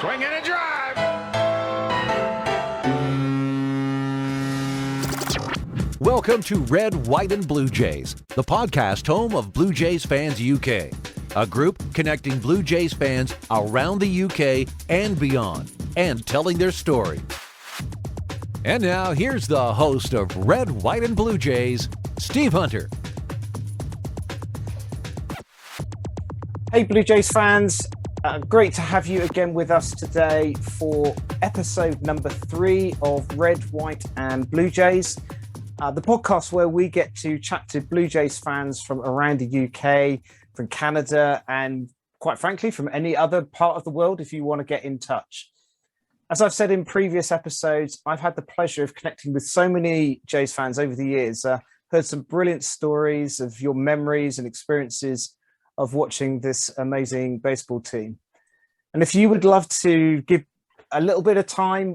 Swing and a drive. Welcome to Red, White, and Blue Jays, the podcast home of Blue Jays Fans UK, a group connecting Blue Jays fans around the UK and beyond, and telling their story. And now, here's the host of Red, White, and Blue Jays, Steve Hunter. Hey Blue Jays fans, great to have you again with us today for episode number 3 of Red, White and Blue Jays, the podcast where we get to chat to Blue Jays fans from around the UK, from Canada, and quite frankly, from any other part of the world if you want to get in touch. As I've said in previous episodes, I've had the pleasure of connecting with so many Jays fans over the years, heard some brilliant stories of your memories and experiences of watching this amazing baseball team. And if you would love to give a little bit of time,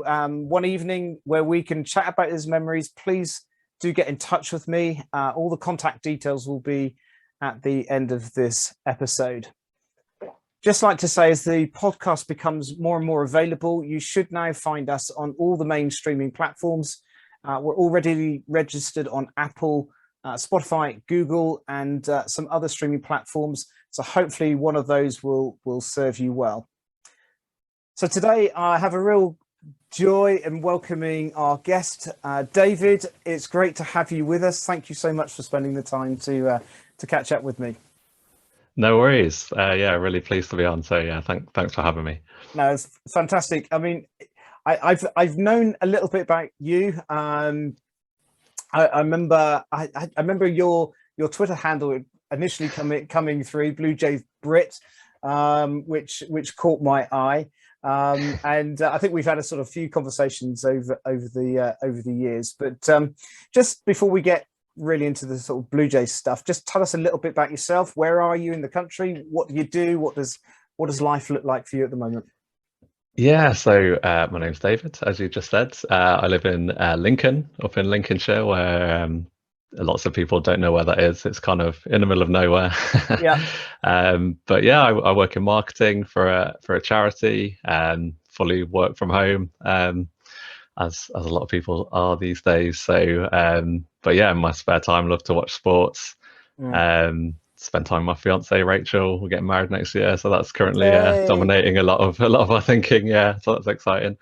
one evening where we can chat about those memories, please do get in touch with me. All the contact details will be at the end of this episode. Just like to say, as the podcast becomes more and more available, you should now find us on all the main streaming platforms. We're already registered on Apple, Spotify, Google, and some other streaming platforms. So hopefully one of those will serve you well. So today I have a real joy in welcoming our guest, David. It's great to have you with us. Thank you so much for spending the time to catch up with me. No worries. Really pleased to be on. So yeah, thanks for having me. No, it's fantastic. I mean, I've known a little bit about you. I remember your Twitter handle initially coming through, Blue Jays Brit, which caught my eye, and I think we've had a sort of few conversations over the years. But just before we get really into the sort of Blue Jays stuff, just tell us a little bit about yourself. Where are you in the country? What do you do? What does life look like for you at the moment? Yeah, so my name's David, as you just said. I live in Lincoln, up in Lincolnshire, where lots of people don't know where that is. It's kind of in the middle of nowhere. Yeah. But yeah, I work in marketing for a charity and fully work from home, as a lot of people are these days. So, but yeah, in my spare time, love to watch sports. Spend time with my fiance Rachel. We're getting married next year, so that's currently dominating a lot of our thinking. Yeah, so that's exciting.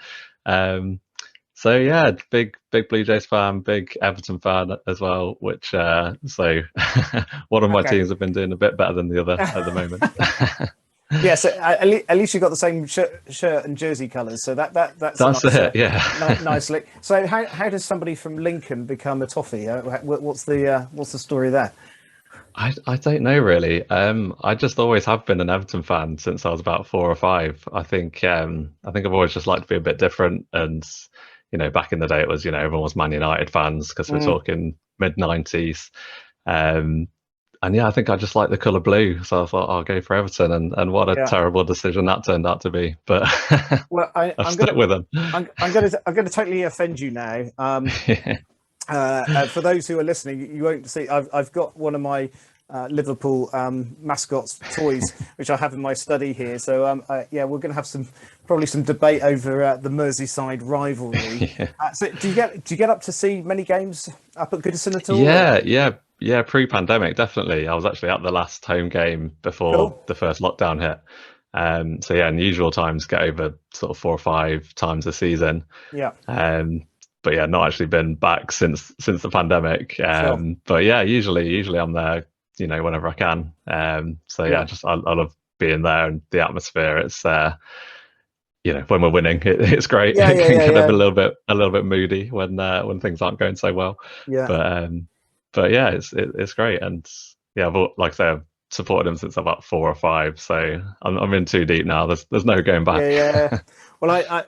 So yeah, big Blue Jays fan, big Everton fan as well. Which so one of my teams have been doing a bit better than the other at the moment. Yeah, so at least you got the same shirt and jersey colours. So that's nice, it. Yeah, nicely. So how does somebody from Lincoln become a Toffee? What's the story there? I don't know really. I just always have been an Everton fan since I was about 4 or 5. I think I've always just liked to be a bit different. And back in the day, it was everyone was Man United fans because we're talking mid-90s. And yeah, I think I just like the colour blue, so I thought I'll go for Everton. And what a terrible decision that turned out to be. But well, I've stuck with them. I'm going to totally offend you now. For those who are listening, you won't see. I've got one of my Liverpool mascots toys, which I have in my study here. So we're going to have probably some debate over the Merseyside rivalry. So do you get up to see many games up at Goodison at all? Yeah. Pre-pandemic, definitely. I was actually at the last home game before the first lockdown hit. So yeah, in usual times, get over sort of 4 or 5 times a season. Yeah. But yeah, not actually been back since the pandemic. But yeah, usually I'm there, whenever I can. So yeah, I love being there and the atmosphere. It's when we're winning, it's great. It can get a little bit moody when things aren't going so well. Yeah. But yeah, it's great. And yeah, like I say, I've supported him since I'm about 4 or 5. So I'm in too deep now. There's no going back. Yeah. Well, I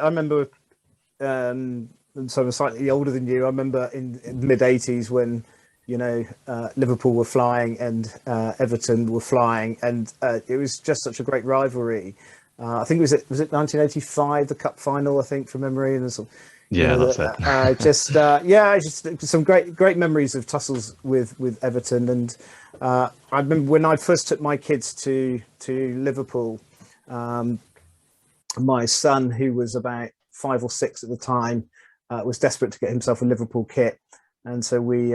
remember. So I'm slightly older than you. I remember in the mid 80s when Liverpool were flying and Everton were flying, and it was just such a great rivalry. I think was it 1985, the cup final, I think, from memory, and that's it. Just some great memories of tussles with Everton. And I remember when I first took my kids to Liverpool. my son, who was about 5 or 6 at the time, was desperate to get himself a Liverpool kit, and so we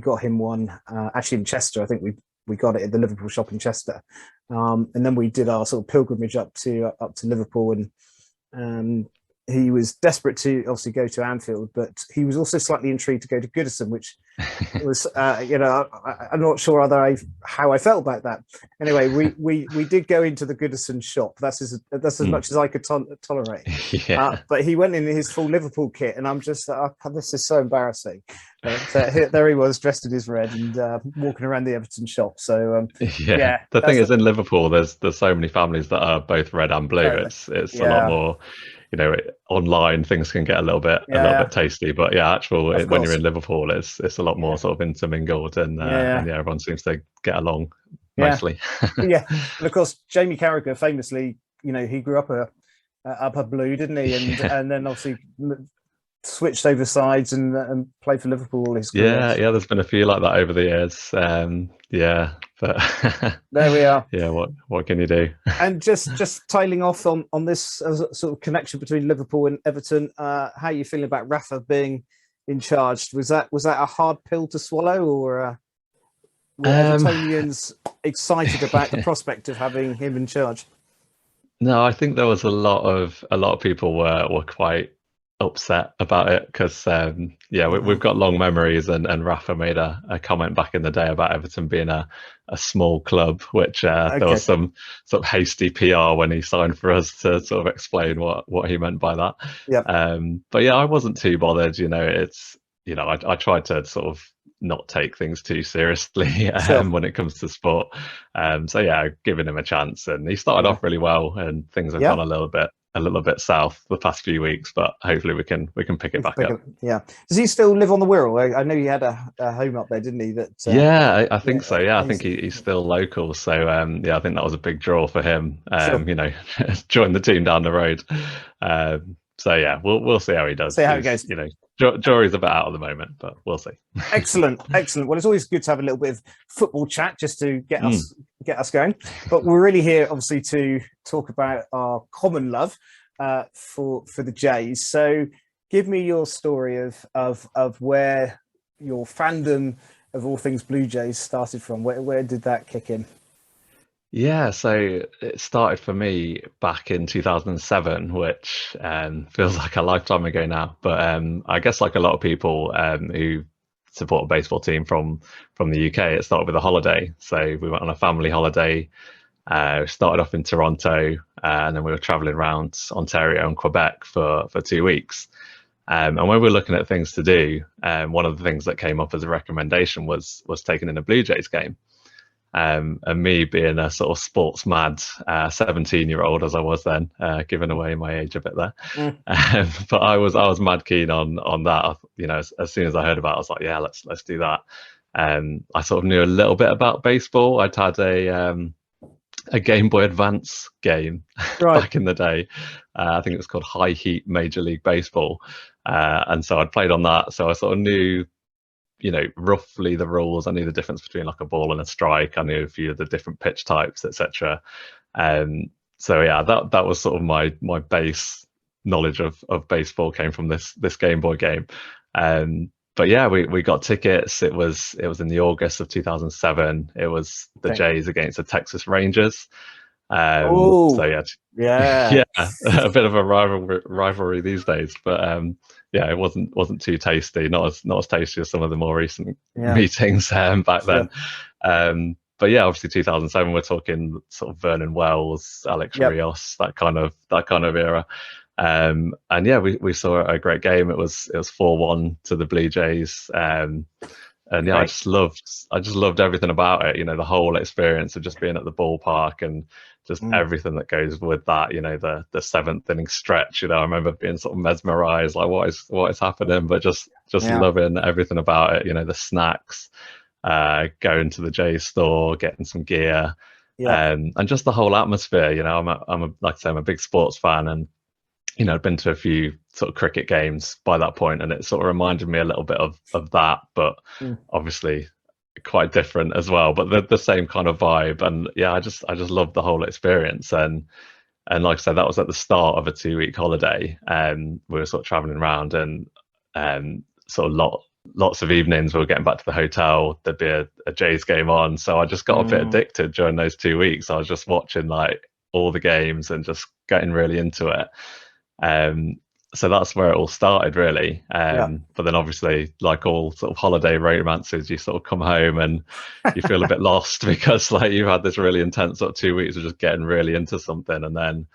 got him one actually in Chester. I think we got it at the Liverpool shop in Chester, and then we did our sort of pilgrimage up to Liverpool, and he was desperate to obviously go to Anfield, but he was also slightly intrigued to go to Goodison, which was I'm not sure how I felt about that. Anyway, we did go into the Goodison shop. That's as much as I could tolerate. Yeah. But he went in his full Liverpool kit, and I'm just this is so embarrassing. But there he was, dressed in his red and walking around the Everton shop. So Yeah. The thing is, in Liverpool, there's so many families that are both red and blue. It's a lot more. Online things can get a little bit tasty, but when you're in Liverpool, it's a lot more sort of intermingled, and everyone seems to get along mostly. Yeah, and of course Jamie Carragher famously, he grew up a blue, didn't he? And then obviously switched over sides and played for Liverpool all his career. Yeah, there's been a few like that over the years. But there we are. Yeah, what can you do? And just tailing off on this sort of connection between Liverpool and Everton, how are you feeling about Rafa being in charge? Was that a hard pill to swallow, or were Evertonians excited about the prospect of having him in charge? No, I think there was a lot of people were quite upset about it, because we've got long memories, and Rafa made a comment back in the day about Everton being a small club, which there was some sort of hasty PR when he signed for us to sort of explain what he meant by that. But I wasn't too bothered. It's I tried to sort of not take things too seriously when it comes to sport. Giving him a chance, and he started off really well, and things have gone a little bit south the past few weeks, but hopefully we can pick it back up. Does he still live on the Wirral? I know he had a home up there, didn't he? I think so. I think he's still local. So I think that was a big draw for him. Join the team down the road. We'll see how he does. See how it goes. Jury's a bit out at the moment, but we'll see. Excellent. Well, it's always good to have a little bit of football chat just to get us going. But we're really here, obviously, to talk about our common love for the Jays. So, give me your story of where your fandom of all things Blue Jays started from. Where did that kick in? Yeah, so it started for me back in 2007, which feels like a lifetime ago now. But I guess like a lot of people who support a baseball team from the UK, it started with a holiday. So we went on a family holiday, started off in Toronto, and then we were traveling around Ontario and Quebec for 2 weeks. And when we were looking at things to do, one of the things that came up as a recommendation was taking in a Blue Jays game. And me being a sort of sports mad 17-year-old as I was then, giving away my age a bit there, but I was mad keen on that. As soon as I heard about it, I was like, yeah, let's do that. I sort of knew a little bit about baseball. I'd had a Game Boy Advance game back in the day. I think it was called High Heat Major League Baseball, and so I'd played on that. So I sort of knew roughly the rules. I knew the difference between like a ball and a strike. I knew a few of the different pitch types, etc. That was sort of my base knowledge of baseball came from this Game Boy game. We got tickets. It was in the August of 2007. It was the Jays against the Texas Rangers. A bit of a rivalry these days, but it wasn't too tasty, not as tasty as some of the more recent meetings back then. Obviously 2007, we're talking sort of Vernon Wells, Alex Rios, that kind of era. We saw a great game. It was 4-1 to the Blue Jays. I just loved everything about it. The whole experience of just being at the ballpark and just everything that goes with that. The seventh inning stretch. I remember being sort of mesmerized, like what is happening, but just loving everything about it. The snacks, going to the Jays store, getting some gear, and just the whole atmosphere. I'm a big sports fan, and I'd been to a few sort of cricket games by that point, and it sort of reminded me a little bit of that, but obviously quite different as well, but the same kind of vibe. And I just loved the whole experience. And And like I said, that was at the start of a 2-week holiday. We were sort of traveling around, and sort of lots of evenings we were getting back to the hotel, there'd be a Jays game on. So I just got a bit addicted during those 2 weeks. I was just watching like all the games and just getting really into it. So that's where it all started, really. But then obviously, like all sort of holiday romances, you sort of come home and you feel a bit lost because like you've had this really intense sort of 2 weeks of just getting really into something, and then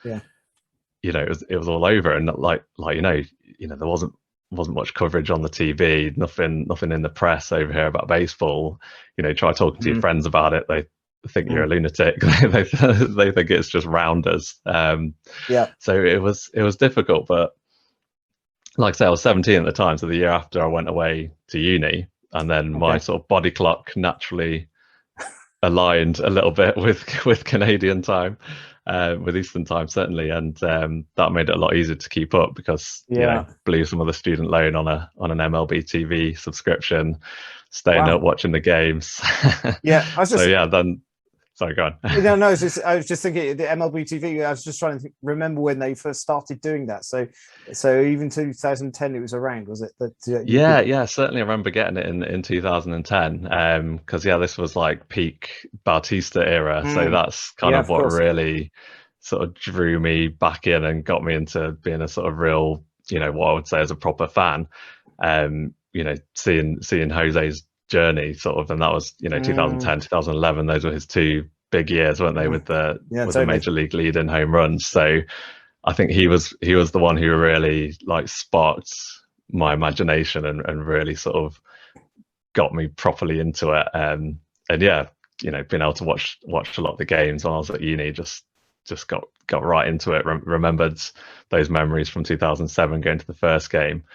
it was all over. And like there wasn't much coverage on the TV, nothing in the press over here about baseball. Try talking to your friends about it, they think you're a lunatic. they think it's just rounders. So it was difficult, but like I say, I was 17 at the time, so the year after I went away to uni, and then my sort of body clock naturally aligned a little bit with Canadian time, with Eastern time certainly, and that made it a lot easier to keep up because blew some of the student loan on an MLB TV subscription, staying up watching the games. Then. Sorry, go on. No, I was just thinking the MLB TV. I was just trying to remember when they first started doing that. So even 2010, it was around, was it? Yeah, certainly. I remember getting it in 2010. Because this was like peak Bautista era. So that's kind of what really sort of drew me back in and got me into being a sort of real, what I would say as a proper fan. Seeing Jose's journey sort of, and that was 2010, 2011. Those were his two big years, weren't they, with the major league lead in home runs. So I think he was the one who really like sparked my imagination and really sort of got me properly into it. And being able to watch a lot of the games when I was at uni, just got right into it. Remembered those memories from 2007 going to the first game.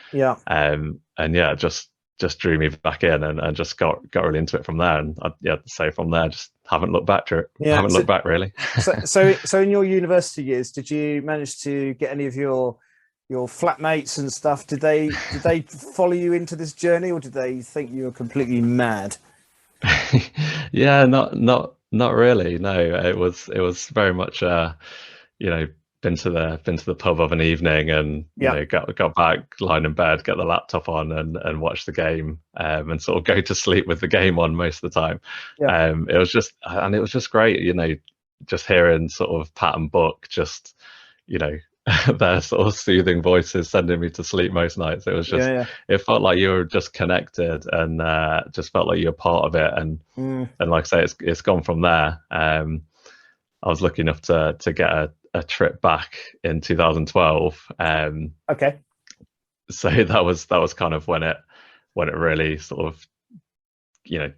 Just drew me back in and just got really into it from there. And so from there, just haven't looked back to it. Haven't looked back really. so in your university years, did you manage to get any of your flatmates and stuff? Did they follow you into this journey, or did they think you were completely mad? Not really. No, it was very much been to the pub of an evening and got back, lying in bed, get the laptop on and watch the game, and sort of go to sleep with the game on most of the time. It was just great, just hearing sort of Pat and Buck, just their sort of soothing voices sending me to sleep most nights. It was just it felt like you were just connected and just felt like you're part of it. And like I say, it's gone from there. I was lucky enough to get a trip back in 2012. So that was kind of when it really sort of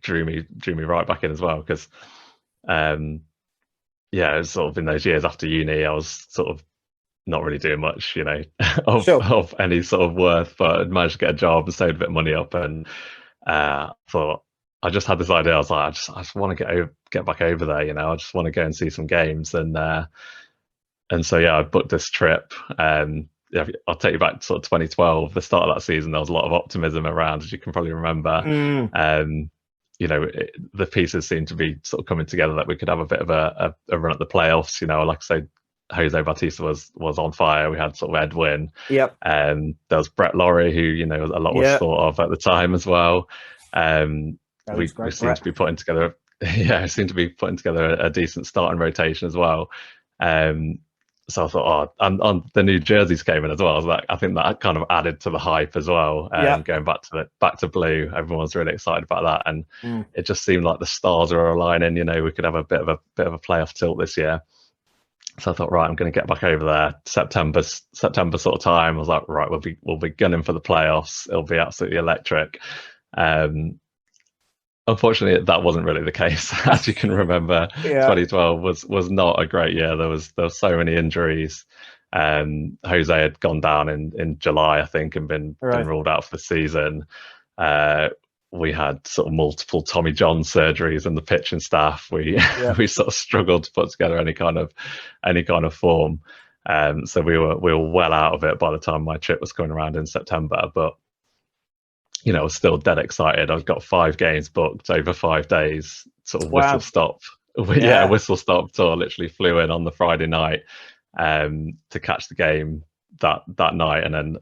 drew me right back in as well, because it was sort of in those years after uni I was sort of not really doing much of any sort of worth, but I'd managed to get a job and saved a bit of money up, and thought, I just had this idea. I was like, I just want to get back over there. I just want to go and see some games. And so, I booked this trip. I'll take you back to sort of 2012, the start of that season. There was a lot of optimism around, as you can probably remember. The pieces seemed to be sort of coming together that we could have a bit of a run at the playoffs. Like I say, Jose Bautista was on fire. We had sort of Edwin. There was Brett Laurie, who a lot was thought of at the time as well. We seemed to be putting together a decent starting rotation as well. So I thought, and the new jerseys came in as well. So I think that kind of added to the hype as well. Going back to blue, everyone was really excited about that, and it just seemed like the stars were aligning. We could have a bit of a playoff tilt this year. So I thought, right, I'm going to get back over there. September sort of time. I was like, right, we'll be gunning for the playoffs. It'll be absolutely electric. Unfortunately, that wasn't really the case. As you can remember, 2012 was not a great year. There was so many injuries. Jose had gone down in July, I think, and been ruled out for the season. We had sort of multiple Tommy John surgeries in the pitching staff. We sort of struggled to put together any kind of form. So we were well out of it by the time my trip was coming around in September. But I was still dead excited. I've got 5 games booked over 5 days. Sort of whistle stop. Whistle stop tour. Literally flew in on the Friday night. to catch the game that night, and then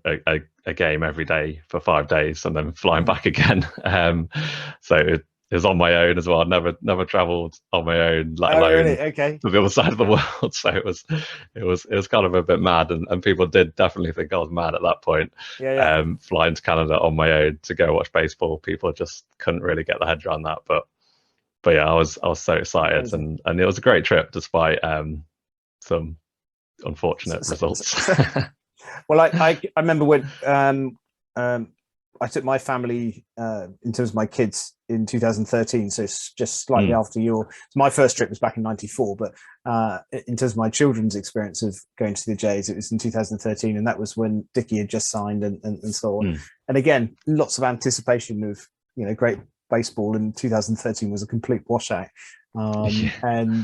a game every day for 5 days, and then flying back again. So it was on my own as well. I'd never travelled on my own, let alone really? Okay. to the other side of the world. So it was kind of a bit mad, and people did definitely think I was mad at that point. Yeah. Flying to Canada on my own to go watch baseball, people just couldn't really get their heads around that. But yeah, I was so excited, and it was a great trip despite some unfortunate results. Well, I remember when I took my family in terms of my kids in 2013, so it's just slightly after my first trip was back in '94, but in terms of my children's experience of going to the Jays, it was in 2013, and that was when Dickie had just signed and so on. And again, lots of anticipation of great baseball, and 2013 was a complete washout. And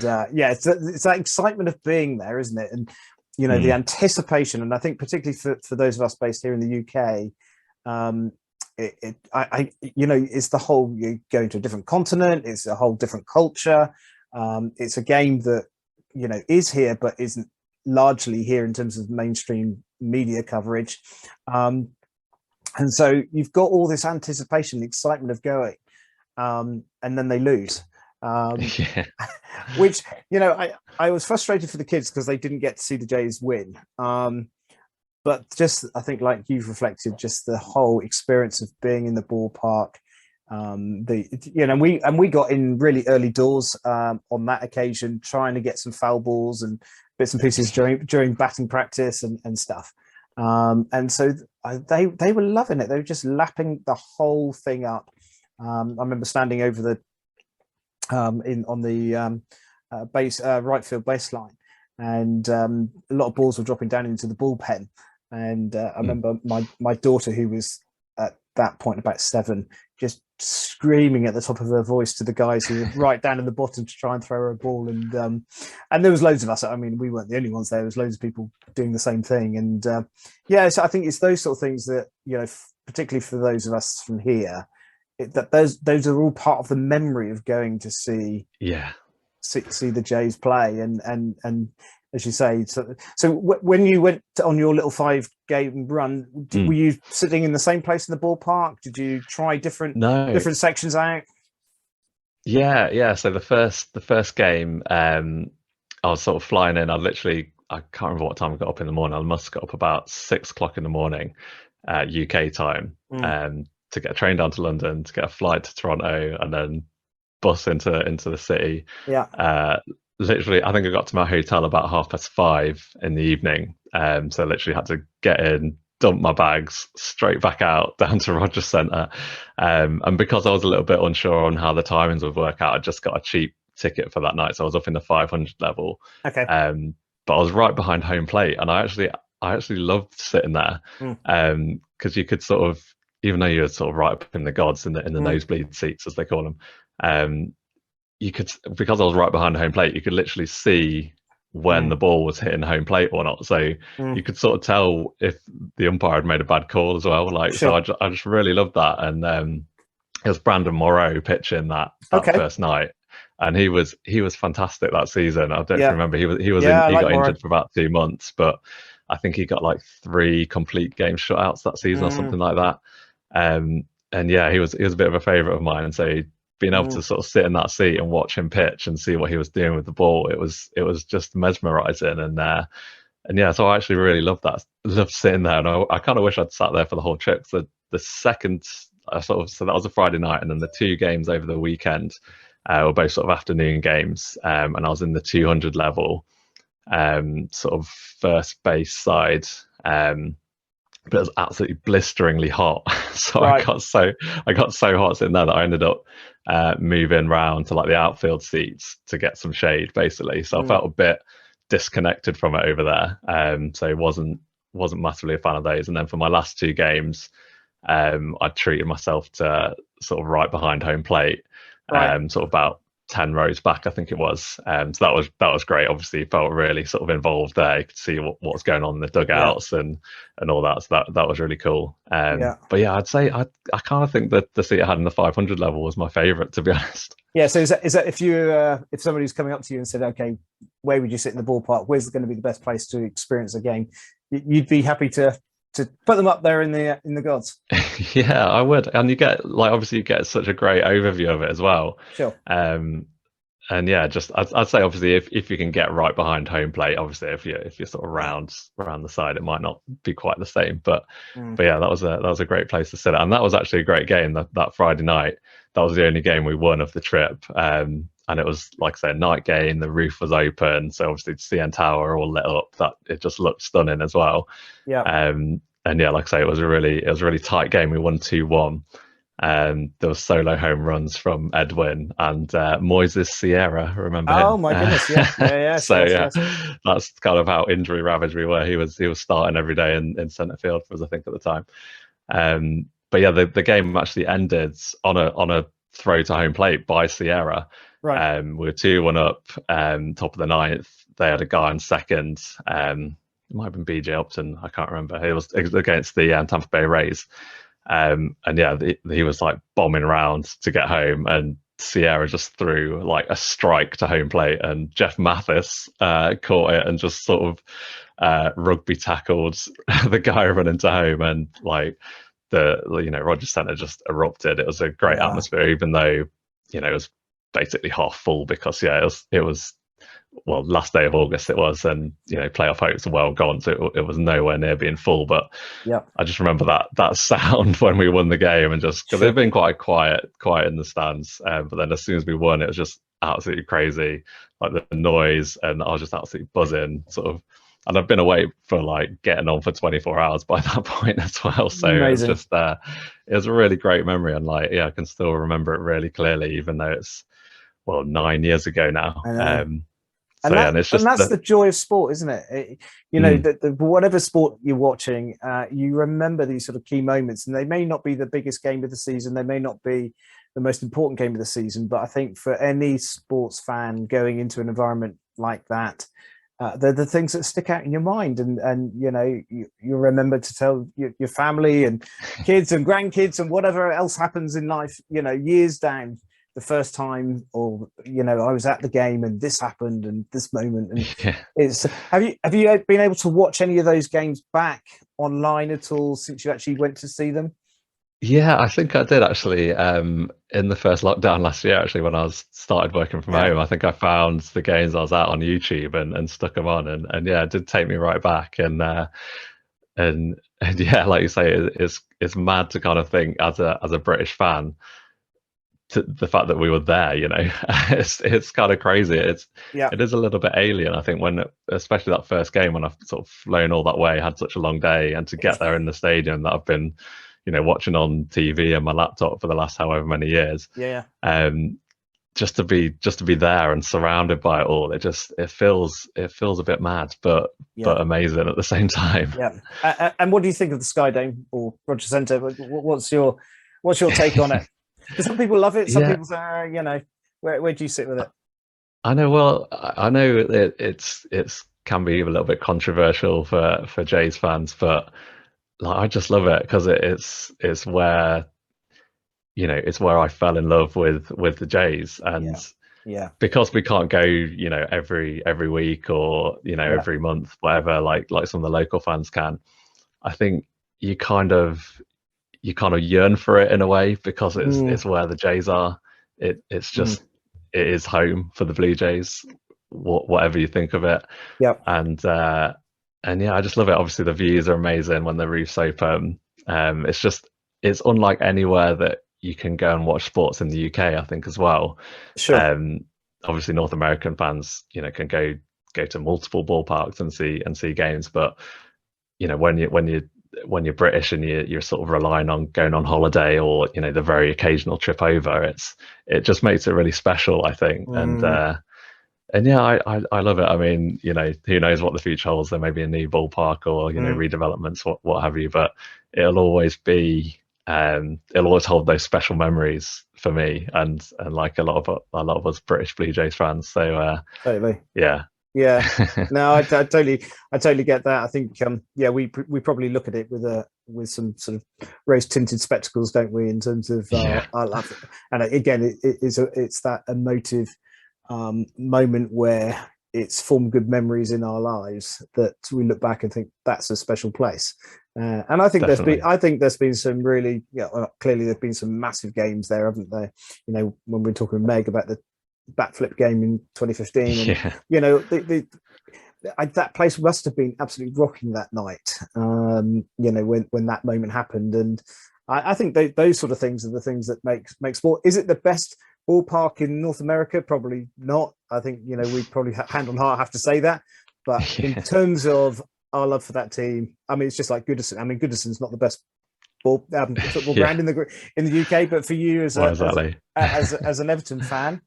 it's that excitement of being there, isn't it? And the anticipation, and I think particularly for those of us based here in the UK, it's the whole, you're going to a different continent, it's a whole different culture. It's a game that is here but isn't largely here in terms of mainstream media coverage, and so you've got all this anticipation, excitement of going, and then they lose. Which I was frustrated for the kids because they didn't get to see the Jays win, but just, I think, like you've reflected, just the whole experience of being in the ballpark, we got in really early doors on that occasion, trying to get some foul balls and bits and pieces during batting practice and stuff, and so they were loving it. They were just lapping the whole thing up. I remember standing over the on the right field baseline, and a lot of balls were dropping down into the bullpen. And I remember my daughter, who was at that point about 7, just screaming at the top of her voice to the guys who were right down in the bottom to try and throw her a ball. And there was loads of us. I mean, we weren't the only ones there. There was loads of people doing the same thing. And so I think it's those sort of things that, particularly for those of us from here, that those are all part of the memory of going to see the Jays play, and as you say, so when you went on your little 5-game run, were you sitting in the same place in the ballpark? Did you try different sections out? So the first game, I was sort of flying in. I can't remember what time I got up in the morning. I must have got up about 6 o'clock in the morning, UK time, to get a train down to London, to get a flight to Toronto, and then bus into the city. Literally, I think I got to my hotel about 5:30 in the evening. So I literally had to get in, dump my bags, straight back out down to Rogers Centre. And because I was a little bit unsure on how the timings would work out, I just got a cheap ticket for that night. So I was up in the 500 level. Okay. But I was right behind home plate, and I actually loved sitting there, because you could sort of, even though you're sort of right up in the gods in the nosebleed seats, as they call them, you could, because I was right behind home plate, you could literally see when the ball was hitting home plate or not. So you could sort of tell if the umpire had made a bad call as well. So I just really loved that. And it was Brandon Morrow pitching that first night, and he was fantastic that season. I don't remember, he got injured for about 2 months, but I think he got like 3 complete game shutouts that season or something like that. And he was a bit of a favourite of mine. And so being able to sort of sit in that seat and watch him pitch and see what he was doing with the ball, it was just mesmerising. And so I actually really loved sitting there. And I kind of wish I'd sat there for the whole trip. So the second, so that was a Friday night, and then the 2 games over the weekend were both sort of afternoon games. And I was in the 200 level, sort of first base side. But it was absolutely blisteringly hot. So I got so hot sitting there that I ended up moving round to like the outfield seats to get some shade, basically. So I felt a bit disconnected from it over there. So wasn't massively a fan of those. And then for my last 2 games, I treated myself to sort of right behind home plate, sort of about 10 rows back, I think it was. So that was great. Obviously, felt really sort of involved there. You could see what's going on in the dugouts and all that. So that was really cool. But yeah, I'd say I kind of think that the seat I had in the 500 level was my favourite, to be honest. Yeah. So is that if you if somebody's coming up to you and said, okay, where would you sit in the ballpark? Where's going to be the best place to experience a game? You'd be happy to put them up there in the gods. Yeah, I would. And you get obviously you get such a great overview of it as well. Sure. And yeah, just I'd say obviously if you can get right behind home plate, obviously if you're sort of around the side, it might not be quite the same. But yeah, that was a great place to sit at. And that was actually a great game that Friday night. That was the only game we won of the trip. And it was, like I said, a night game. The roof was open, so obviously the CN Tower all lit up. That it just looked stunning as well. Yeah. And yeah, like I say, it was a really tight game. We won 2-1. There was solo home runs from Edwin and Moises Sierra. Remember him? Oh my goodness, yeah. So yes. That's kind of how injury ravaged we were. He was starting every day in centre field for us, I think, at the time. But yeah, the game actually ended on a throw to home plate by Sierra. Right. We were 2-1 up, top of the ninth. They had a guy in second. It might have been BJ Upton. I can't remember. It was against the Tampa Bay Rays. And yeah, he was like bombing around to get home, and Sierra just threw like a strike to home plate, and Jeff Mathis caught it and just sort of rugby tackled the guy running to home, and like Rogers Centre just erupted. It was a great atmosphere, even though it was basically half full because it was well, last day of August it was, and playoff hopes are well gone, so it was nowhere near being full. But I just remember that sound when we won the game, and just because they've been quite quiet in the stands, but then as soon as we won, it was just absolutely crazy, like the noise, and I was just absolutely buzzing, sort of. And I've been away for like getting on for 24 hours by that point as well, so it was just it was a really great memory, and like I can still remember it really clearly, even though it's 9 years ago now. And that's the joy of sport, isn't it? Whatever sport you're watching, you remember these sort of key moments, and they may not be the biggest game of the season, they may not be the most important game of the season, but I think for any sports fan going into an environment like that, they're the things that stick out in your mind, and you remember to tell your family and kids and grandkids and whatever else happens in life, years down. The first time, or I was at the game and this happened and this moment, and it's. Have you been able to watch any of those games back online at all since you actually went to see them? Yeah, I think I did actually. In the first lockdown last year, actually, when I started working from home, I think I found the games I was at on YouTube and stuck them on, and yeah, it did take me right back, and yeah, like you say, it's mad to kind of think as a British fan. To the fact that we were there, it's kind of crazy. It is a little bit alien, I think, when especially that first game when I've sort of flown all that way, had such a long day, and to get there in the stadium that I've been, watching on TV and my laptop for the last however many years. Just to be there and surrounded by it all, it feels a bit mad, but amazing at the same time. And what do you think of the Sky Dome or Rogers Centre? What's your take on it? Some people love it. Some people say, where do you sit with it? I know. Well, I know it's can be a little bit controversial for Jays fans, but like I just love it because it's where it's where I fell in love with the Jays, and because we can't go every week or every month, whatever, like some of the local fans can. I think you kind of yearn for it in a way because it's where the Jays are. It's just it is home for the Blue Jays, whatever you think of it. And yeah, I just love it. Obviously the views are amazing when the roof's open. It's unlike anywhere that you can go and watch sports in the UK, I think, as well. Obviously North American fans can go to multiple ballparks and see games, but when you're British and you're sort of relying on going on holiday or the very occasional trip over, it just makes it really special, I think. And yeah, I love it. I mean, who knows what the future holds? There may be a new ballpark or redevelopments, what have you, but it'll always be it'll always hold those special memories for me, and like a lot of us British Blue Jays fans. So Totally. yeah. Yeah, no, I totally get that. I think, yeah, we probably look at it with some sort of rose tinted spectacles, don't we? In terms of our love, and again, it's that emotive moment where it's formed good memories in our lives that we look back and think that's a special place. And I think there's been some really, clearly there've been some massive games there, haven't there? You know, when we're talking with Meg about the backflip game in 2015, and you know, that place must have been absolutely rocking that night. You know, when that moment happened, and I think those sort of things are the things that make sport. Is it the best ballpark in North America? Probably not. I think, you know, we probably hand on heart have to say that. But in terms of our love for that team, I mean, it's just like Goodison. I mean, Goodison's not the best football ground in the UK, but for you as as an Everton fan,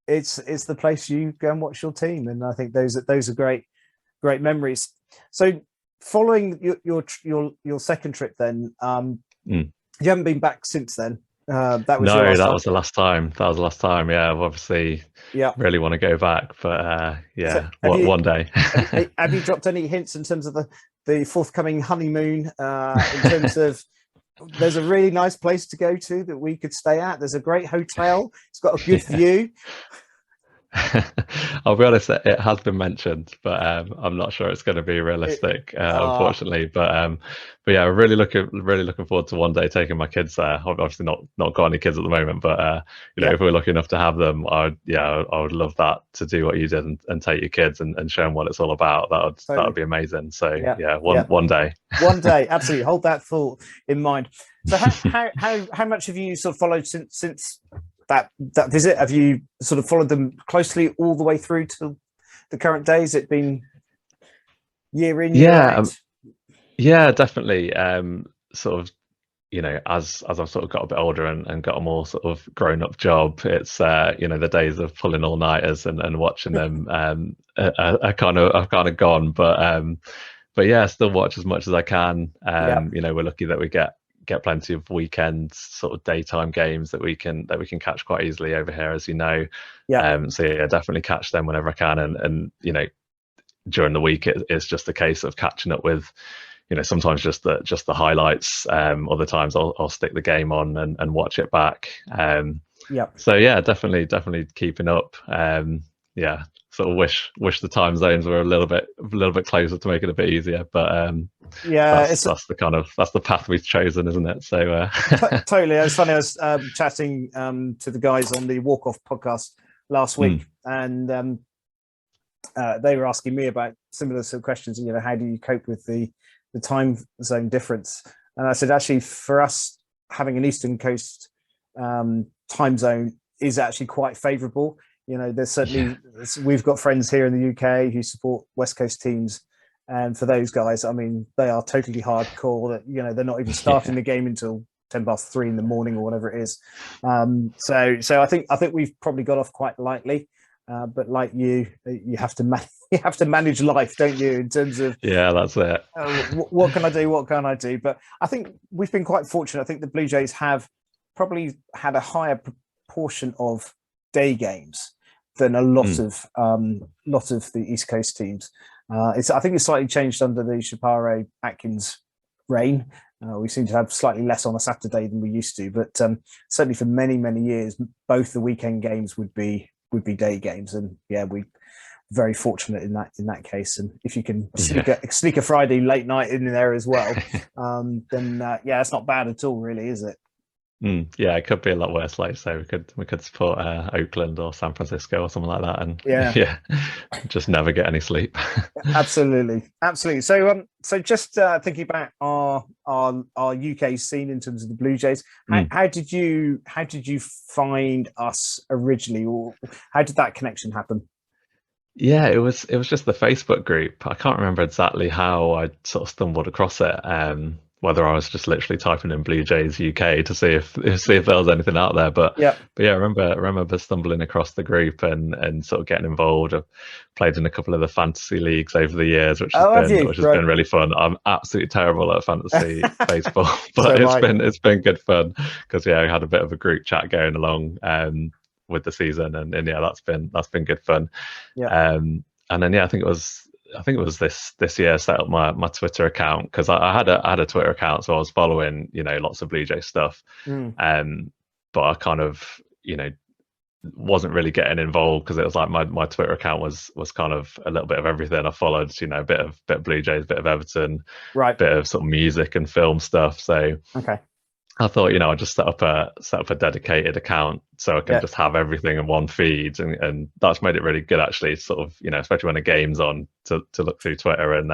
it's the place you go and watch your team, and I think those are great memories. So, following your second trip, then you haven't been back since then. That was that was the last time. That was the last time. Yeah, I've obviously really want to go back, but So one day. have you dropped any hints in terms of the forthcoming honeymoon? In terms of, there's a really nice place to go to that we could stay at. There's a great hotel. It's got a good view. I'll be honest, it has been mentioned, but I'm not sure it's going to be realistic, unfortunately. But yeah, really looking forward to one day taking my kids there. I've obviously not got any kids at the moment, but you know, if we're lucky enough to have them, I would love that, to do what you did and take your kids and show them what it's all about. That would be amazing. So one day. One day, absolutely. Hold that thought in mind. So how much have you sort of followed since that visit? Have you sort of followed them closely all the way through to the current days? It's been year in, year out? Yeah, definitely. Sort of, you know, as I've sort of got a bit older and got a more sort of grown up job, it's you know, the days of pulling all nighters and watching them are kind of gone. But yeah, I still watch as much as I can. You know, we're lucky that we get plenty of weekends, sort of daytime games that we can catch quite easily over here, as you know. So yeah, definitely catch them whenever I can, and you know, during the week it's just a case of catching up with, you know, sometimes just the highlights. Other times I'll stick the game on and watch it back. So yeah, definitely keeping up. Sort of wish the time zones were a little bit closer to make it a bit easier, but that's the path we've chosen, isn't it? So totally. It was funny. I was chatting to the guys on the Walk Off podcast last week, and they were asking me about similar sort of questions. You know, how do you cope with the time zone difference? And I said, actually, for us, having an Eastern Coast time zone is actually quite favourable. You know, there's certainly we've got friends here in the UK who support West Coast teams, and for those guys, I mean, they are totally hardcore. That, you know, they're not even starting the game until 3:10 in the morning or whatever it is. So I think we've probably got off quite lightly, but like you have to manage life, don't you? In terms of that's it. What can I do? What can I do? But I think we've been quite fortunate. I think the Blue Jays have probably had a higher proportion of day games than a lot of the East Coast teams. I think it's slightly changed under the Shapiro Atkins reign. We seem to have slightly less on a Saturday than we used to, but certainly for many years, both the weekend games would be day games, and we're very fortunate in that case. And if you can sneak a Friday late night in there as well, then it's not bad at all, really, is it? Yeah, it could be a lot worse. Like, so we could support Oakland or San Francisco or something like that, and just never get any sleep. Absolutely. So just thinking about our UK scene in terms of the Blue Jays, how did you find us originally, or how did that connection happen? Yeah, it was just the Facebook group. I can't remember exactly how I sort of stumbled across it. whether I was just literally typing in Blue Jays UK to see if there was anything out there. But Yeah. yeah, I remember stumbling across the group and sort of getting involved. I've played in a couple of the fantasy leagues over the years, which Oh, have you? has Right. been really fun. I'm absolutely terrible at fantasy baseball, So but am I. it's been good fun because yeah, we had a bit of a group chat going along with the season, and yeah, that's been good fun. Yeah. And then yeah, I think it was this year I set up my Twitter account because I had a Twitter account, so I was following lots of Blue Jay stuff, Mm. but I kind of wasn't really getting involved because it was like my Twitter account was kind of a little bit of everything. I followed a bit of Blue Jays, bit of Everton, Right. bit of sort of music and film stuff. So Okay. I thought, I'd just set up a dedicated account so I can just have everything in one feed, and that's made it really good actually. Sort of, especially when a game's on, to look through Twitter, and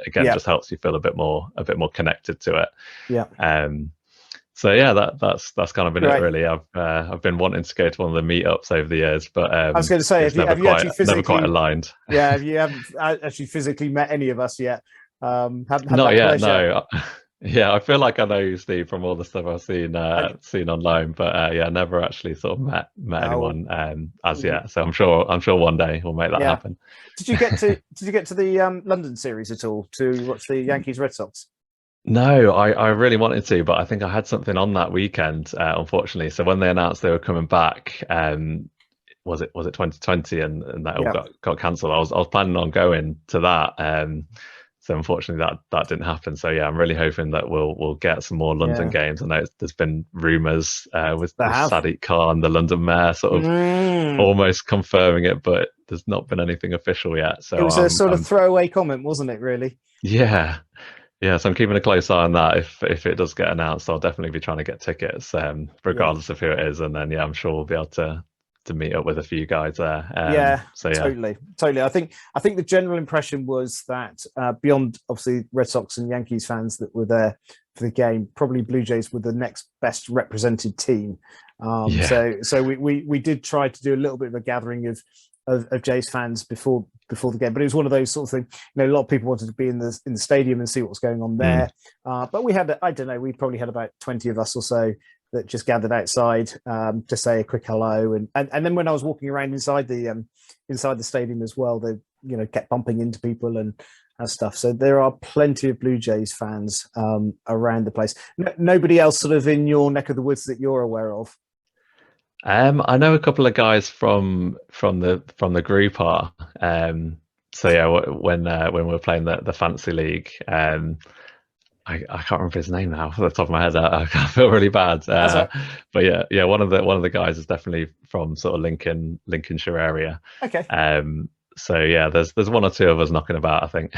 again, just helps you feel a bit more connected to it. Yeah. So yeah, that's kind of been Right. it really. I've been wanting to go to one of the meetups over the years, but I was going to say, have you actually physically never quite aligned? Yeah, you haven't actually physically met any of us yet. Haven't had Not that yet, pleasure. no. Yeah, I feel like I know you, Steve, from all the stuff I've seen online, but yeah, never actually sort of met anyone as yet. So I'm sure one day we'll make that happen. Did you get to the London series at all to watch the Yankees Red Sox? No, I really wanted to, but I think I had something on that weekend, unfortunately. So when they announced they were coming back, was it 2020, and that all got cancelled. I was planning on going to that. So unfortunately that didn't happen. So yeah, I'm really hoping that we'll get some more London games. I know there's been rumours with Sadiq Khan, the London mayor, sort of almost confirming it, but there's not been anything official yet. So it was a sort of throwaway comment, wasn't it? Really? Yeah. Yeah, so I'm keeping a close eye on that. If it does get announced, I'll definitely be trying to get tickets, regardless of who it is. And then yeah, I'm sure we'll be able to meet up with a few guys there. So yeah, totally. I think the general impression was that beyond obviously Red Sox and Yankees fans that were there for the game, probably Blue Jays were the next best represented team. So we did try to do a little bit of a gathering of Jays fans before the game, but it was one of those sort of things. A lot of people wanted to be in the stadium and see what was going on there. But we had, I don't know, we probably had about 20 of us or so that just gathered outside to say a quick hello, and then when I was walking around inside the stadium as well, they kept bumping into people and stuff. So there are plenty of Blue Jays fans around the place. Nobody else sort of in your neck of the woods that you're aware of? I know a couple of guys from the group are. So yeah, when we were playing the fantasy league, I can't remember his name now off the top of my head. I feel really bad. But yeah, one of the guys is definitely from sort of Lincolnshire area. Okay. So yeah, there's one or two of us knocking about, I think.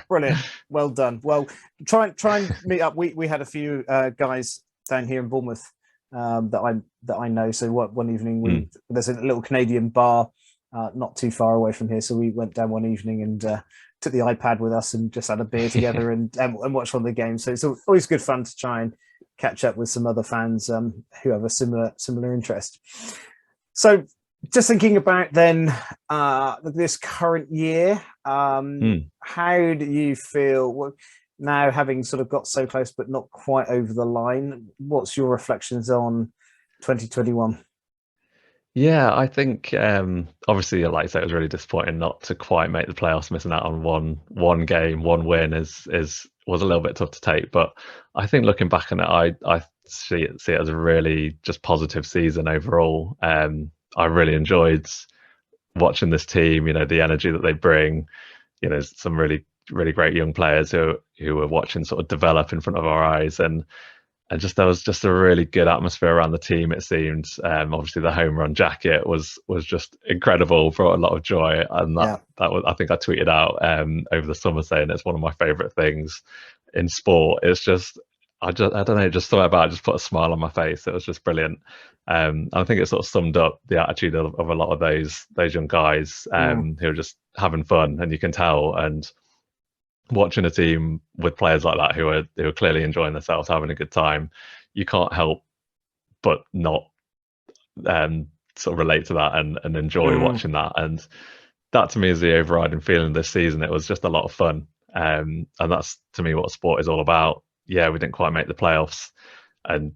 Brilliant. Well done. Well, try and meet up. We had a few guys down here in Bournemouth that I know. So one evening there's a little Canadian bar not too far away from here. So we went down one evening and took the iPad with us and just had a beer together and watched one of the games. So it's always good fun to try and catch up with some other fans who have a similar interest. So just thinking about then this current year, how do you feel now, having sort of got so close but not quite over the line? What's your reflections on 2021? Yeah, I think obviously, like I said, it was really disappointing not to quite make the playoffs. Missing out on one game, one win was a little bit tough to take. But I think looking back on it, I see it as a really just positive season overall. I really enjoyed watching this team. The energy that they bring. Some really great young players who were watching sort of develop in front of our eyes, and just there was just a really good atmosphere around the team, it seemed. Obviously the home run jacket was just incredible, brought a lot of joy, and that was, I think I tweeted out over the summer saying it's one of my favorite things in sport. It's just I don't know, just something about it just put a smile on my face. It was just brilliant. I think it sort of summed up the attitude of a lot of those young guys who are just having fun, and you can tell. And watching a team with players like that who are clearly enjoying themselves, having a good time, you can't help but not sort of relate to that and enjoy watching that. And that to me is the overriding feeling this season. It was just a lot of fun, and that's to me what sport is all about. yeah, we didn't quite make the playoffs, and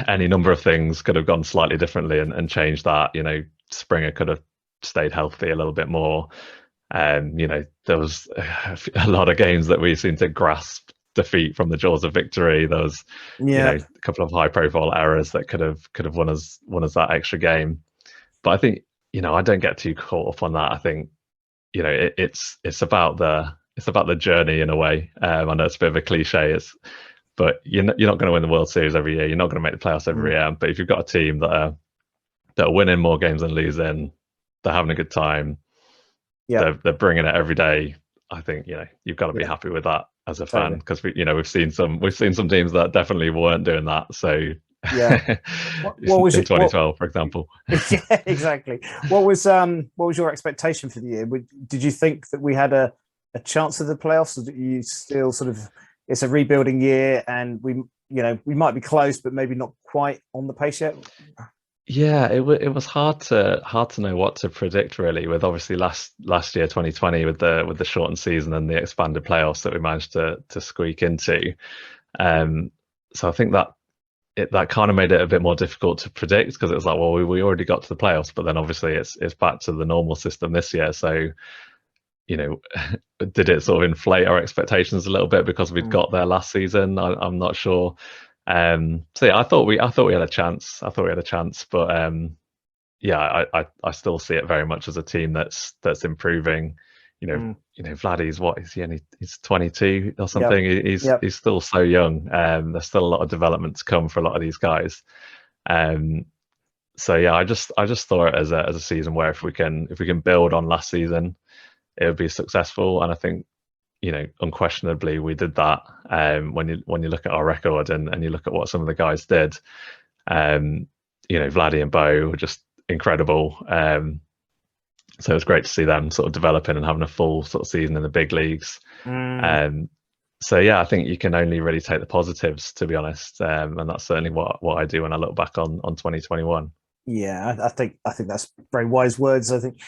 any number of things could have gone slightly differently and changed that. Springer could have stayed healthy a little bit more. There was a lot of games that we seemed to grasp defeat from the jaws of victory. There was, a couple of high-profile errors that could have won us that extra game. But I think, I don't get too caught up on that. I think, it's about the journey in a way. I know it's a bit of a cliche. But you're not going to win the World Series every year. You're not going to make the playoffs every year. But if you've got a team that are winning more games than losing, they're having a good time. Yeah, they're bringing it every day. I think you've got to be happy with that as a fan, because we've seen some teams that definitely weren't doing that. So yeah, what was in 2012, for example? Yeah, exactly. What was your expectation for the year? Did you think that we had a chance of the playoffs, or did you still sort of? It's a rebuilding year, and we might be close, but maybe not quite on the pace yet. Yeah, it was hard to know what to predict, really, with obviously last year 2020 with the shortened season and the expanded playoffs that we managed to squeak into. So I think that kind of made it a bit more difficult to predict, because it was like, well, we already got to the playoffs, but then obviously it's back to the normal system this year. So did it sort of inflate our expectations a little bit because we'd got there last season? I'm not sure. So yeah, I thought we had a chance. But yeah, I still see it very much as a team that's improving. Vladdy's what is he? Only he's 22 or something. Yep. He's still so young. There's still a lot of development to come for a lot of these guys. So yeah, I just thought it as a season where if we can build on last season, it would be successful. And I think, unquestionably we did that. When you look at our record and you look at what some of the guys did, Vladdy and Bo were just incredible. So it's great to see them sort of developing and having a full sort of season in the big leagues. So yeah, I think you can only really take the positives, to be honest. And that's certainly what I do when I look back on 2021. Yeah, I think that's very wise words. I think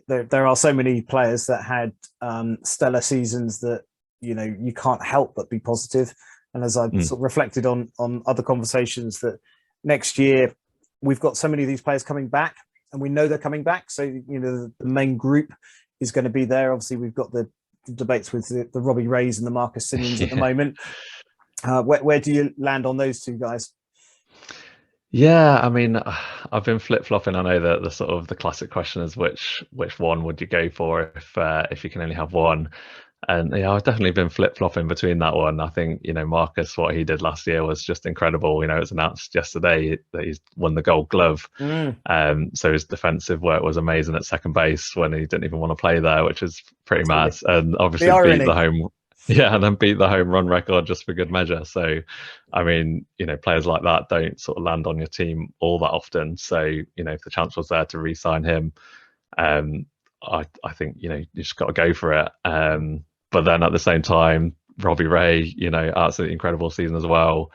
there are so many players that had stellar seasons that you can't help but be positive. And as I've sort of reflected on other conversations, that next year we've got so many of these players coming back, and we know they're coming back. So the main group is going to be there. Obviously, we've got the debates with the Robbie Rays and the Marcus Simmons at the moment. Where do you land on those two guys? Yeah, I mean, I've been flip-flopping. I know that the sort of the classic question is which one would you go for if you can only have one? And yeah, I've definitely been flip-flopping between that one. I think, Marcus, what he did last year was just incredible. It was announced yesterday that he's won the Gold Glove. So his defensive work was amazing at second base when he didn't even want to play there, which is pretty mad. And obviously beat the home. Yeah, and then beat the home run record just for good measure. So, I mean, players like that don't sort of land on your team all that often. So, if the chance was there to re-sign him, I think, you just got to go for it. But then at the same time, Robbie Ray, absolutely incredible season as well.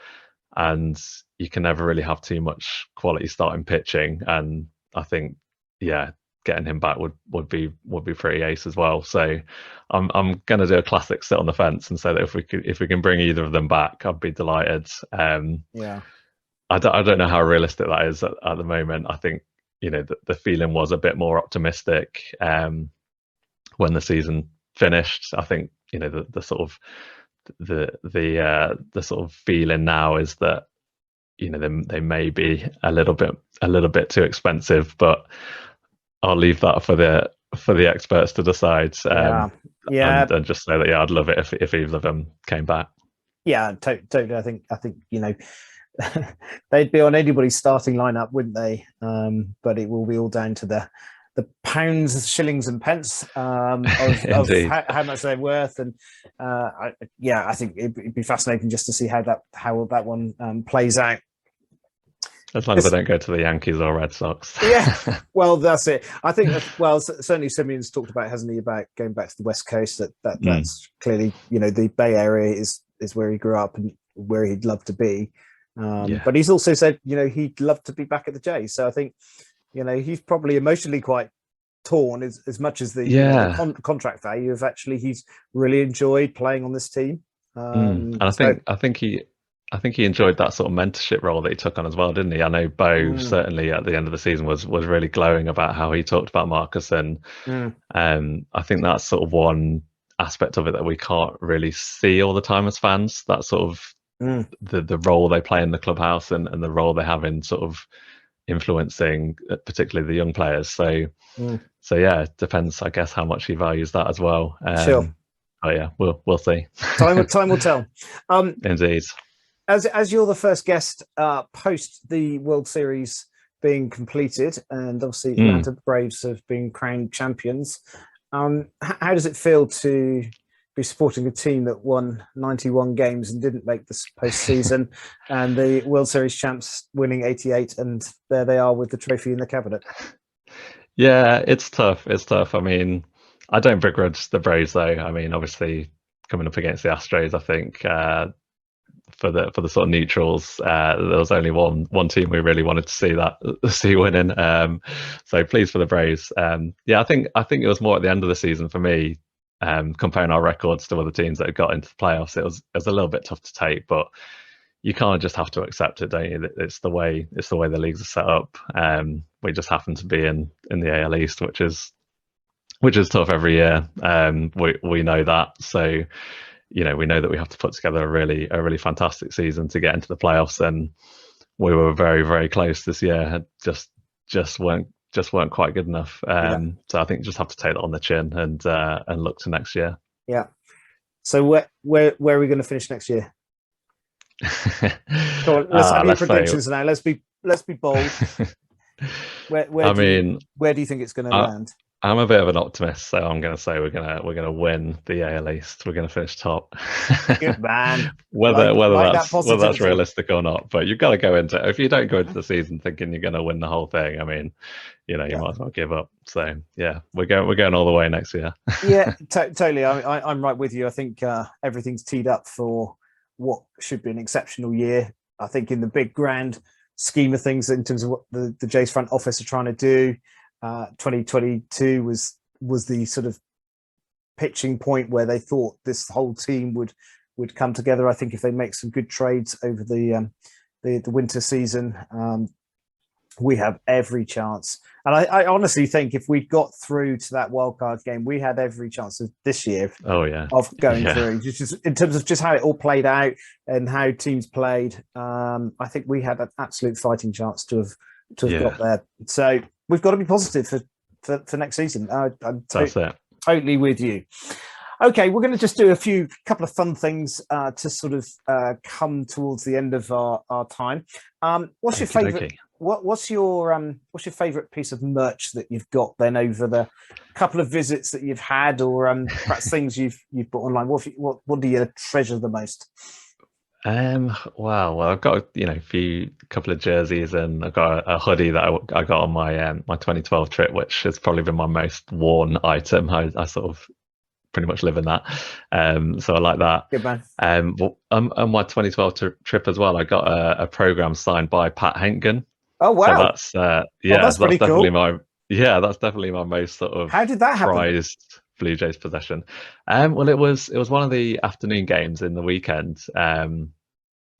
And you can never really have too much quality starting pitching. And I think, yeah, getting him back would be pretty ace as well. So I'm going to do a classic sit on the fence and say that if we can bring either of them back, I'd be delighted. Yeah, I don't know how realistic that is at the moment. I think the feeling was a bit more optimistic when the season finished. I think the sort of the sort of feeling now is that they may be a little bit too expensive, but I'll leave that for the experts to decide. And just say that I'd love it if either of them came back. Yeah, totally. I think they'd be on anybody's starting lineup, wouldn't they? But it will be all down to the pounds, shillings, and pence of how much they're worth. And I think it'd be fascinating just to see how that one plays out. As long as they don't go to the Yankees or Red Sox. Yeah, well, that's it. I think certainly Simeon's talked about, hasn't he, about going back to the West Coast. That's clearly, the Bay Area is where he grew up and where he'd love to be. But he's also said, he'd love to be back at the Jays. So I think, he's probably emotionally quite torn as much as the contract value of actually he's really enjoyed playing on this team. And I think he enjoyed that sort of mentorship role that he took on as well, didn't he? I know Bo certainly at the end of the season was really glowing about how he talked about Marcus, and I think that's sort of one aspect of it that we can't really see all the time as fans. That sort of the role they play in the clubhouse and the role they have in sort of influencing, particularly the young players. So yeah, it depends, I guess, how much he values that as well. Sure. Oh yeah, we'll see. Time will tell. Indeed. As you're the first guest post the World Series being completed, and obviously Atlanta Braves have been crowned champions, how does it feel to be supporting a team that won 91 games and didn't make the postseason, and the World Series champs winning 88, and there they are with the trophy in the cabinet? Yeah, it's tough. It's tough. I mean, I don't begrudge the Braves though. I mean, obviously coming up against the Astros, I think for the sort of neutrals, there was only one team we really wanted to see winning. So pleased for the Braves. Yeah, I think it was more at the end of the season for me, comparing our records to other teams that had got into the playoffs. It was a little bit tough to take, but you kind of just have to accept it, don't you? It's the way the leagues are set up. We just happen to be in the AL East, which is tough every year. We know that. So, you know, we know that we have to put together a really fantastic season to get into the playoffs, and we were very, very close this year. Just weren't quite good enough. So I think you just have to take that on the chin and look to next year. Yeah. So where are we going to finish next year? Go on, let's have your predictions now. Let's be bold. Where do you think it's going to land? I'm a bit of an optimist, so I'm going to say we're going to win the AL East. We're going to finish top. Good man. whether that's realistic or not, but you've got to go into it. If you don't go into the season thinking you're going to win the whole thing, I mean, you know, you might as well give up. So yeah, we're going all the way next year. Yeah, totally. I'm right with you. I think everything's teed up for what should be an exceptional year. I think in the big grand scheme of things, in terms of what the Jays front office are trying to do, 2022 was the sort of pitching point where they thought this whole team would come together. I think if they make some good trades over the winter season, we have every chance. And I honestly think if we got through to that wildcard game, we had every chance of this year of going through. Just in terms of just how it all played out and how teams played, I think we had an absolute fighting chance to have got there. So we've got to be positive for next season. I'm totally with you. Okay, we're going to just do a couple of fun things to sort of come towards the end of our time. What's your favourite? What's your favourite piece of merch that you've got then over the couple of visits that you've had, or perhaps things you've bought online? What do you treasure the most? Well, I've got a couple of jerseys, and I've got a hoodie that I got on my 2012 trip, which has probably been my most worn item. I sort of pretty much live in that, so I like that. Good man. On my 2012 trip as well, I got a program signed by Pat Henkin. Oh wow! So that's definitely my most sort of how did that happen? Prized Blue Jays possession. Well, it was one of the afternoon games in the weekend, and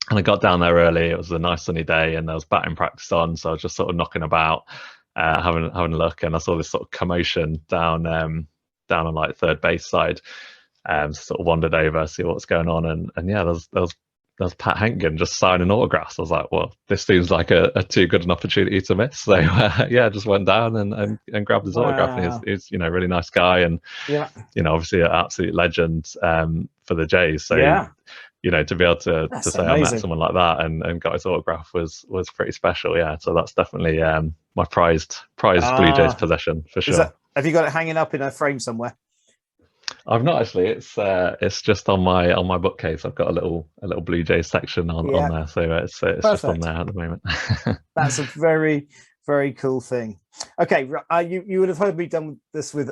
I got down there early. It was a nice sunny day, and there was batting practice on, so I was just sort of knocking about, having a look, and I saw this sort of commotion down on like third base side. Sort of wandered over, see what's going on, and yeah, there's Pat Henkin just signing autographs. I was like, well, this seems like a too good an opportunity to miss. So yeah, just went down and grabbed his autograph. And he's a really nice guy, and obviously an absolute legend for the Jays. So to be able to say amazing. I met someone like that and got his autograph was pretty special. Yeah, so that's definitely my prized Blue Jays possession for sure. Have you got it hanging up in a frame somewhere? I've not actually. It's just on my bookcase. I've got a little Blue Jays section on there, so it's just on there at the moment. That's a very, very cool thing. Okay, you would have heard me done this with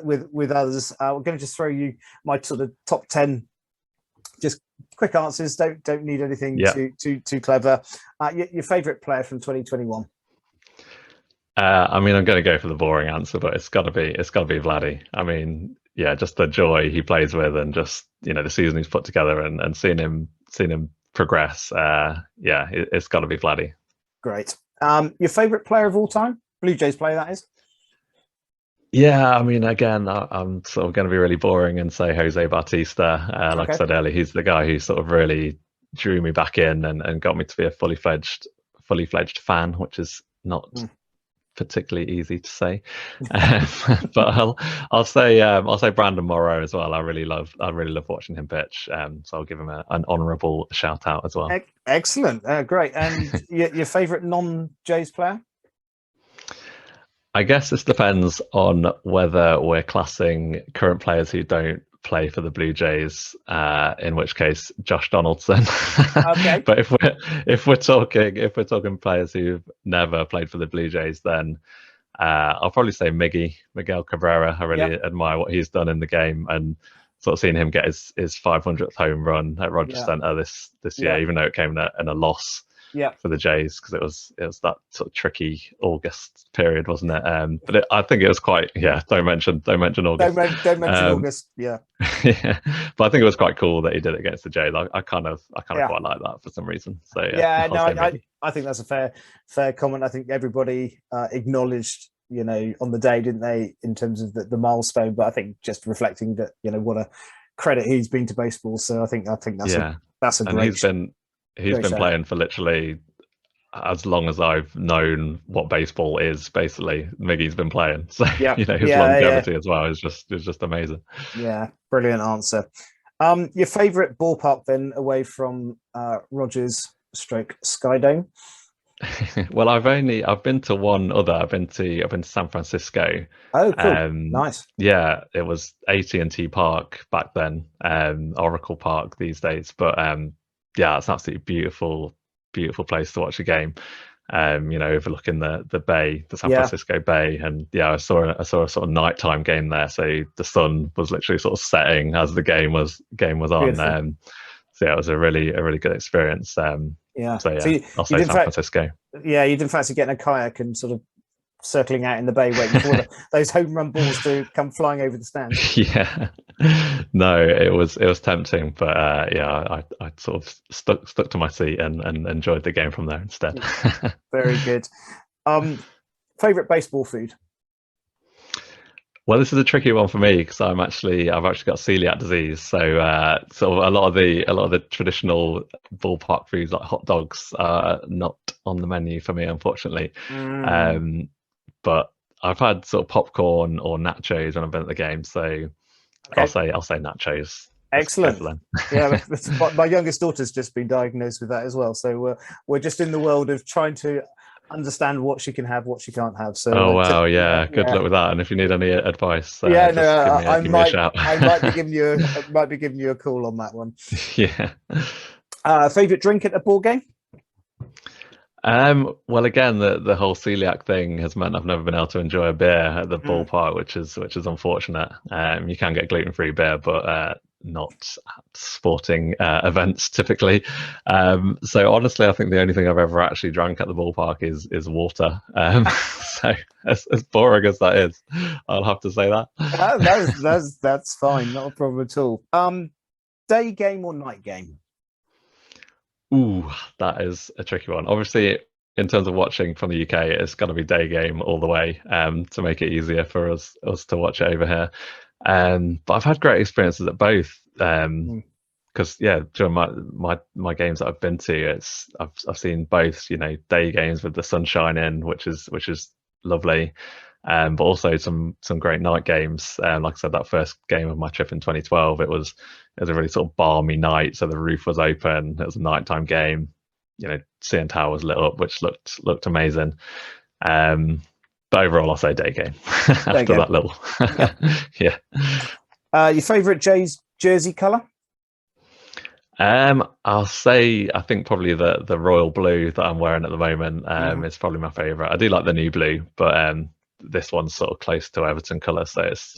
others. I'm going to just throw you my sort of top 10, just quick answers. Don't need anything too clever. Your favourite player from 2021? I mean, I'm going to go for the boring answer, but it's got to be Vladdy. I mean, yeah, just the joy he plays with, and just the season he's put together, and seeing him progress. Yeah, it's got to be Vladdy. Great. Your favorite player of all time? Blue Jays player, that is. Yeah, I mean, again, I'm sort of going to be really boring and say Jose Bautista. Like I said earlier, he's the guy who sort of really drew me back in and got me to be a fully fledged fan, which is not particularly easy to say. But I'll say Brandon Morrow as well. I really love watching him pitch. So I'll give him an honourable shout out as well. Excellent, great. And your favourite non-Jays player? I guess this depends on whether we're classing current players who don't play for the Blue Jays, in which case Josh Donaldson. Okay. But if we're talking players who've never played for the Blue Jays, then I'll probably say Miguel Cabrera. I really admire what he's done in the game, and sort of seeing him get his 500th home run at Rogers Centre this year, even though it came in a loss. For the Jays, because it was that sort of tricky August period, wasn't it? But I think it was quite Don't mention August. Don't mention August. Yeah. Yeah, but I think it was quite cool that he did it against the Jays. I kind of quite like that for some reason. So I think that's a fair comment. I think everybody acknowledged on the day, didn't they, in terms of the milestone? But I think just reflecting that what a credit he's been to baseball. So I think that's a great. He's been playing for literally as long as I've known what baseball is. Basically, Miggy's been playing, so his longevity as well is just amazing. Yeah, brilliant answer. Your favourite ballpark then, away from Rogers / Skydome? Well, I've been to one other. I've been to San Francisco. Oh, cool. Nice. Yeah, it was AT&T Park back then, Oracle Park these days, but yeah, it's an absolutely beautiful place to watch a game. Overlooking the bay, the San Francisco Bay, and I saw a sort of nighttime game there. So the sun was literally sort of setting as the game was on. So it was a really good experience. So I'll say San Francisco. Yeah, you didn't fancy getting a kayak and sort of circling out in the bay waiting for those home run balls to come flying over the stands. Yeah, no, it was tempting, but I sort of stuck to my seat and enjoyed the game from there instead. Very good. Favorite baseball food? Well, this is a tricky one for me because I've actually got celiac disease, so sort of a lot of the traditional ballpark foods like hot dogs are not on the menu for me, unfortunately. But I've had sort of popcorn or nachos when I've been at the game, so I'll say nachos. Excellent. Yeah, my youngest daughter's just been diagnosed with that as well, so we're just in the world of trying to understand what she can have, what she can't have. So good luck with that. And if you need any advice, give me a shout. I might be giving you a call on that one. Yeah. Favorite drink at a ball game? Well, again, the whole celiac thing has meant I've never been able to enjoy a beer at the ballpark, which is unfortunate. You can get gluten-free beer, but not at sporting events typically. So honestly, I think the only thing I've ever actually drank at the ballpark is water. So as boring as that is, I'll have to say that. That's fine, not a problem at all. Day game or night game? Ooh, that is a tricky one. Obviously, in terms of watching from the UK, it's got to be day game all the way, to make it easier for us to watch it over here. But I've had great experiences at both, because during my games that I've been to, I've seen both, day games with the sun shining, which is lovely, but also some great night games. Like I said, that first game of my trip in 2012, it was a really sort of balmy night, so the roof was open. It was a nighttime game. CN Tower was lit up, which looked amazing. But overall, I'll say day game after that little. Yeah. Your favourite Jays jersey colour? I'll say I think probably the royal blue that I'm wearing at the moment is probably my favourite. I do like the new blue, but this one's sort of close to Everton colour, so it's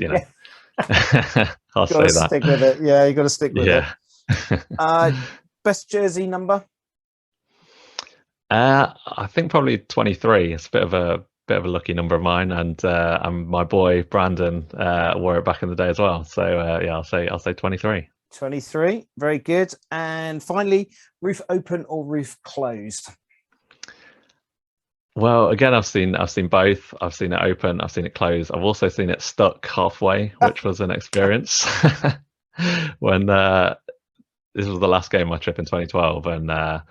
I'll say that. Stick with it. Yeah, you got to stick with it. Best jersey number? I think probably 23. It's a bit of a bit of a lucky number of mine, and my boy Brandon wore it back in the day as well. So yeah, I'll say 23. 23, very good. And finally, roof open or roof closed? Well, again, I've seen both. I've seen it open, I've seen it close. I've also seen it stuck halfway, which was an experience. When this was the last game of my trip in 2012, and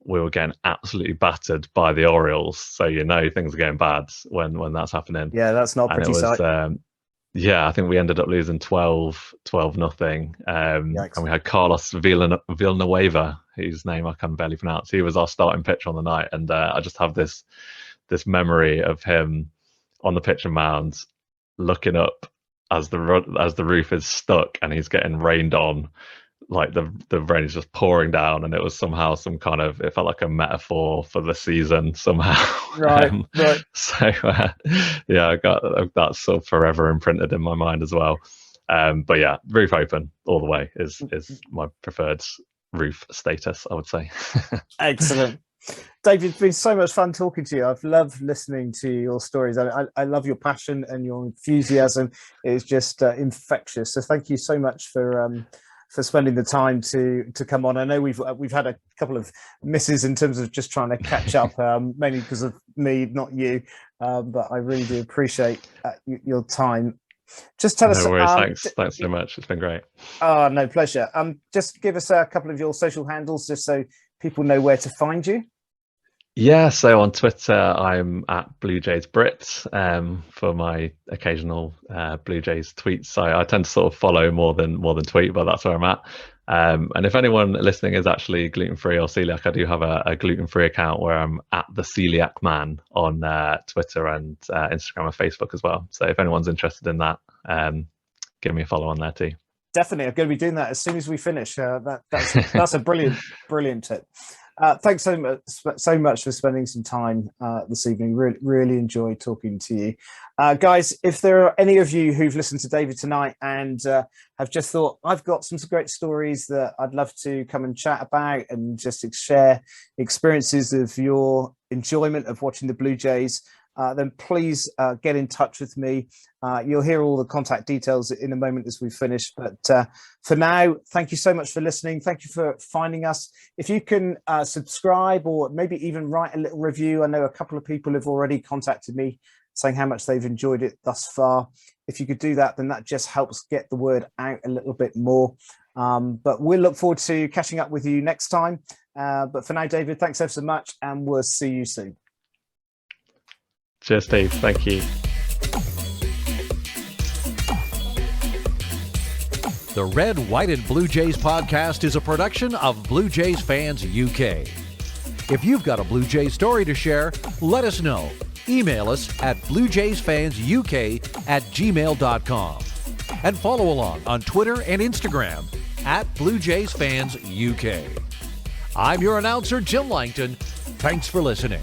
we were getting absolutely battered by the Orioles. So things are getting bad when that's happening. Yeah, that's not a pretty sight. Yeah, I think we ended up losing 12-0. And we had Carlos Villanueva, whose name I can barely pronounce. He was our starting pitcher on the night, and I just have this memory of him on the pitching mound, looking up as the roof is stuck and he's getting rained on. Like the rain is just pouring down, and it was somehow it felt like a metaphor for the season somehow. Right. So yeah, I got that sort of forever imprinted in my mind as well. But yeah, roof open all the way is my preferred roof status, I would say. Excellent. David, it's been so much fun talking to you. I've loved listening to your stories. I love your passion and your enthusiasm. It's just infectious. So thank you so much for spending the time to come on. I know we've had a couple of misses in terms of just trying to catch up, mainly because of me, not you. But I really do appreciate your time. Just tell us. No worries. Thanks so much. It's been great. Oh, no, pleasure. Just give us a couple of your social handles, just so people know where to find you. Yeah, so on Twitter, I'm at Blue Jays Brit for my occasional Blue Jays tweets. I tend to sort of follow more than tweet, but that's where I'm at. And if anyone listening is actually gluten-free or celiac, I do have a gluten-free account where I'm at the Celiac Man on Twitter and Instagram and Facebook as well. So if anyone's interested in that, give me a follow on there too. Definitely, I'm going to be doing that as soon as we finish. That's a brilliant tip. Thanks so much for spending some time this evening. Really enjoyed talking to you. Guys, if there are any of you who've listened to David tonight and have just thought, I've got some great stories that I'd love to come and chat about and just share experiences of your enjoyment of watching the Blue Jays, then please get in touch with me. You'll hear all the contact details in a moment as we finish. But for now, thank you so much for listening. Thank you for finding us. If you can subscribe or maybe even write a little review. I know a couple of people have already contacted me saying how much they've enjoyed it thus far. If you could do that, then that just helps get the word out a little bit more. But we'll look forward to catching up with you next time. But for now, David, thanks ever so much, and we'll see you soon. Cheers, Steve. Thank you. The Red, White, and Blue Jays podcast is a production of Blue Jays Fans UK. If you've got a Blue Jays story to share, let us know. Email us at bluejaysfansuk@gmail.com and follow along on Twitter and Instagram at Blue Jays Fans UK. I'm your announcer, Jim Langton. Thanks for listening.